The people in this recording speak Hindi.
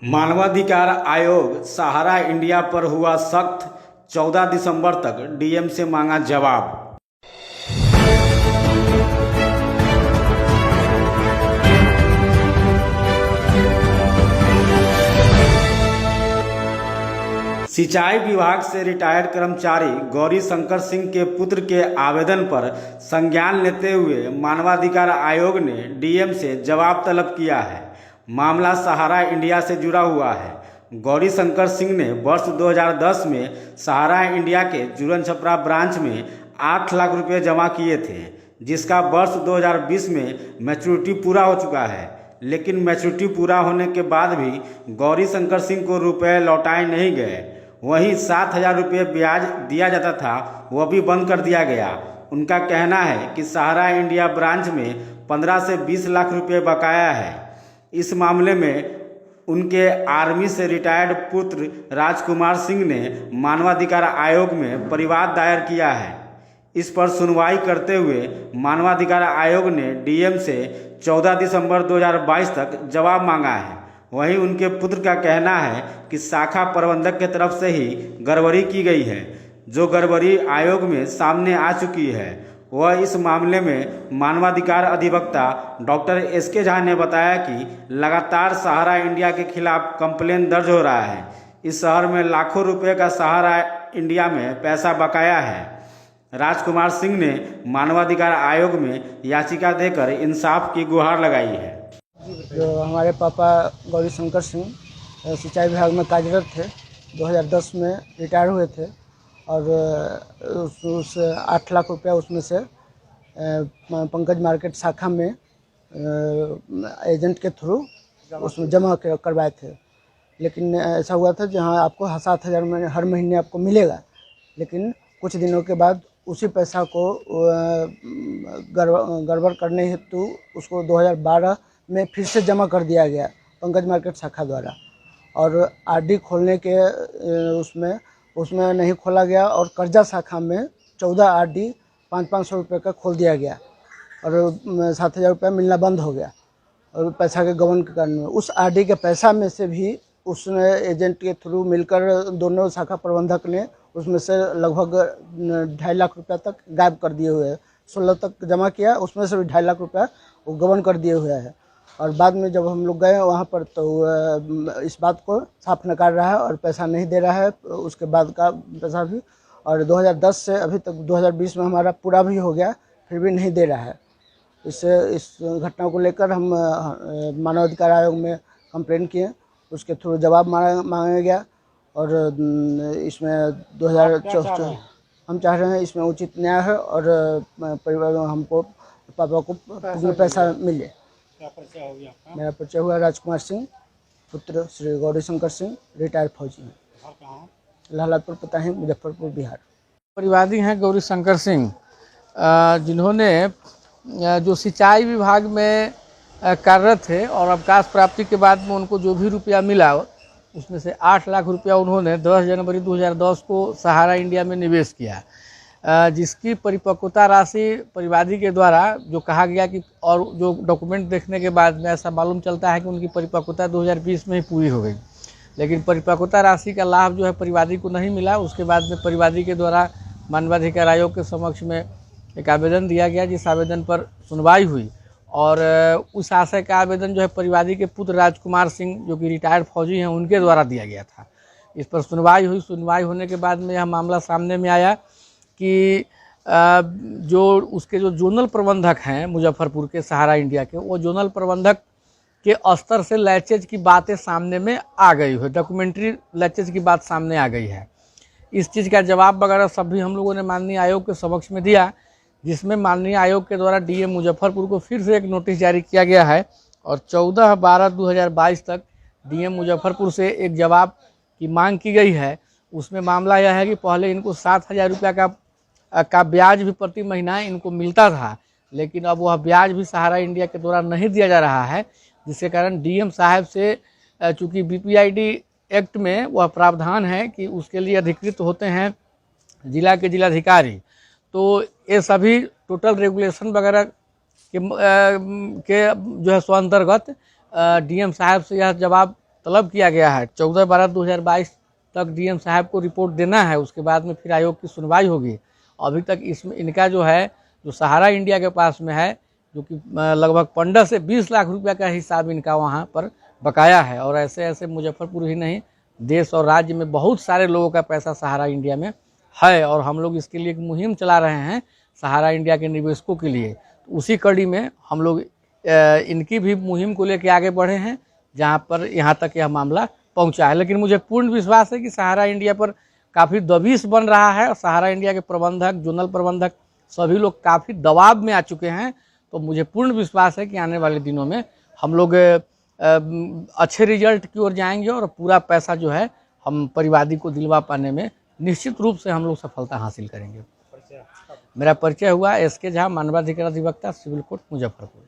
मानवाधिकार आयोग सहारा इंडिया पर हुआ सख्त, 14 दिसंबर तक डीएम से मांगा जवाब। सिंचाई विभाग से रिटायर्ड कर्मचारी गौरी शंकर सिंह के पुत्र के आवेदन पर संज्ञान लेते हुए मानवाधिकार आयोग ने डीएम से जवाब तलब किया है। मामला सहारा इंडिया से जुड़ा हुआ है। गौरी शंकर सिंह ने वर्ष 2010 में सहारा इंडिया के जुरन छपरा ब्रांच में 8 लाख रुपए जमा किए थे, जिसका वर्ष 2020 में मैच्योरिटी पूरा हो चुका है। लेकिन मैच्योरिटी पूरा होने के बाद भी गौरी शंकर सिंह को रुपए लौटाए नहीं गए। वहीं 7,000 रुपये ब्याज दिया जाता था, वह भी बंद कर दिया गया। उनका कहना है कि सहारा इंडिया ब्रांच में 15 से 20 लाख रुपये बकाया है। इस मामले में उनके आर्मी से रिटायर्ड पुत्र राजकुमार सिंह ने मानवाधिकार आयोग में परिवाद दायर किया है। इस पर सुनवाई करते हुए मानवाधिकार आयोग ने डीएम से 14 दिसंबर 2022 तक जवाब मांगा है। वहीं उनके पुत्र का कहना है कि शाखा प्रबंधक की तरफ से ही गड़बड़ी की गई है, जो गड़बड़ी आयोग में सामने आ चुकी है। वह इस मामले में मानवाधिकार अधिवक्ता डॉक्टर एसके झा ने बताया कि लगातार सहारा इंडिया के खिलाफ कंप्लेन दर्ज हो रहा है। इस शहर में लाखों रुपए का सहारा इंडिया में पैसा बकाया है। राजकुमार सिंह ने मानवाधिकार आयोग में याचिका देकर इंसाफ की गुहार लगाई है। जो हमारे पापा गौरी शंकर सिंह सिंचाई विभाग में कार्यरत थे, 2010 में रिटायर हुए थे और उस 8 लाख रुपया उसमें से पंकज मार्केट शाखा में एजेंट के थ्रू उसमें जमा करवाए थे। लेकिन ऐसा हुआ था जहां आपको 7,000 में हर महीने आपको मिलेगा, लेकिन कुछ दिनों के बाद उसी पैसा को गड़बड़ करने हेतु उसको 2012 में फिर से जमा कर दिया गया पंकज मार्केट शाखा द्वारा। और आरडी खोलने के उसमें नहीं खोला गया और कर्जा शाखा में 14 आरडी 500-500 रुपये का खोल दिया गया और 7,000 रुपये मिलना बंद हो गया। और पैसा के गबन के कारण उस आरडी के पैसा में से भी उसने एजेंट के थ्रू मिलकर दोनों शाखा प्रबंधक ने उसमें से लगभग 2.5 लाख रुपया तक गायब कर दिए हुए हैं। 16 तक जमा किया, उसमें से भी 2.5 लाख रुपया वो गबन कर दिए हुए हैं। और बाद में जब हम लोग गए वहाँ पर तो इस बात को साफ नकार रहा है और पैसा नहीं दे रहा है। उसके बाद का पैसा भी, और 2010 से अभी तक 2020 में हमारा पूरा भी हो गया, फिर भी नहीं दे रहा है। इस घटना को लेकर हम मानवाधिकार आयोग में कंप्लेन किए, उसके थ्रू जवाब मांगा गया। और इसमें 2014 हम चाह रहे हैं इसमें उचित न्याय है और परिवार हमको पापा को पैसा मिले। क्या परिचय हो गया आपका? मेरा परिचय हुआ राजकुमार सिंह, पुत्र श्री गौरी शंकर सिंह, रिटायर्ड फौजी हैं। घर कहाँ? लालापुर पता है, मुजफ्फरपुर, बिहार। परिवादी हैं गौरी शंकर सिंह, जिन्होंने जो सिंचाई विभाग में कार्यरत थे और अवकाश प्राप्ति के बाद में उनको जो भी रुपया मिला उसमें से 8 लाख रुपया उन्होंने 10 जनवरी 2010 को सहारा इंडिया में निवेश किया, जिसकी परिपक्वता राशि परिवादी के द्वारा जो कहा गया कि, और जो डॉक्यूमेंट देखने के बाद में ऐसा मालूम चलता है कि उनकी परिपक्वता 2020 में ही पूरी हो गई। लेकिन परिपक्वता राशि का लाभ जो है परिवादी को नहीं मिला। उसके बाद में परिवादी के द्वारा मानवाधिकार आयोग के समक्ष में एक आवेदन दिया गया, जिस आवेदन पर सुनवाई हुई और उस आशय का आवेदन जो है परिवादी के पुत्र राजकुमार सिंह, जो कि रिटायर्ड फौजी हैं, उनके द्वारा दिया गया था। इस पर सुनवाई हुई। सुनवाई होने के बाद में यह मामला सामने में आया कि जो उसके जो जोनल प्रबंधक हैं मुजफ्फरपुर के सहारा इंडिया के, वो जोनल प्रबंधक के स्तर से लैचेज की बातें सामने में आ गई है, डॉक्यूमेंट्री लैचेज की बात सामने आ गई है। इस चीज़ का जवाब वगैरह सभी हम लोगों ने माननीय आयोग के समक्ष में दिया, जिसमें माननीय आयोग के द्वारा डीएम मुजफ्फरपुर को फिर से एक नोटिस जारी किया गया है और 14/12/2022 तक डीएम मुजफ्फरपुर से एक जवाब की मांग की गई है। उसमें मामला यह है कि पहले इनको 7,000 रुपया का ब्याज भी प्रति महीना इनको मिलता था, लेकिन अब वह ब्याज भी सहारा इंडिया के द्वारा नहीं दिया जा रहा है, जिसके कारण डीएम साहब से, चूँकि बीपीआईडी एक्ट में वह प्रावधान है कि उसके लिए अधिकृत होते हैं जिला के जिलाधिकारी, तो ये सभी टोटल रेगुलेशन वगैरह के जो है स्व अंतर्गत डीएम साहब से यह जवाब तलब किया गया है। 14/12/2022 तक डीएम साहब को रिपोर्ट देना है, उसके बाद में फिर आयोग की सुनवाई होगी। अभी तक इसमें इनका जो है, जो सहारा इंडिया के पास में है, जो कि लगभग 15 से 20 लाख रुपया का हिसाब इनका वहाँ पर बकाया है। और ऐसे ऐसे मुजफ्फरपुर ही नहीं, देश और राज्य में बहुत सारे लोगों का पैसा सहारा इंडिया में है, और हम लोग इसके लिए एक मुहिम चला रहे हैं सहारा इंडिया के निवेशकों के लिए। तो उसी कड़ी में हम लोग इनकी भी मुहिम को लेकर आगे बढ़े हैं, जहाँ पर यहाँ तक यह मामला पहुँचा है। लेकिन मुझे पूर्ण विश्वास है कि सहारा इंडिया पर काफ़ी दबिश बन रहा है, और सहारा इंडिया के प्रबंधक, जोनल प्रबंधक सभी लोग काफ़ी दबाव में आ चुके हैं। तो मुझे पूर्ण विश्वास है कि आने वाले दिनों में हम लोग अच्छे रिजल्ट की ओर जाएंगे, और पूरा पैसा जो है हम परिवादी को दिलवा पाने में निश्चित रूप से हम लोग सफलता हासिल करेंगे। मेरा परिचय हुआ SK झा, मानवाधिकार अधिवक्ता, सिविल कोर्ट, मुजफ्फरपुर।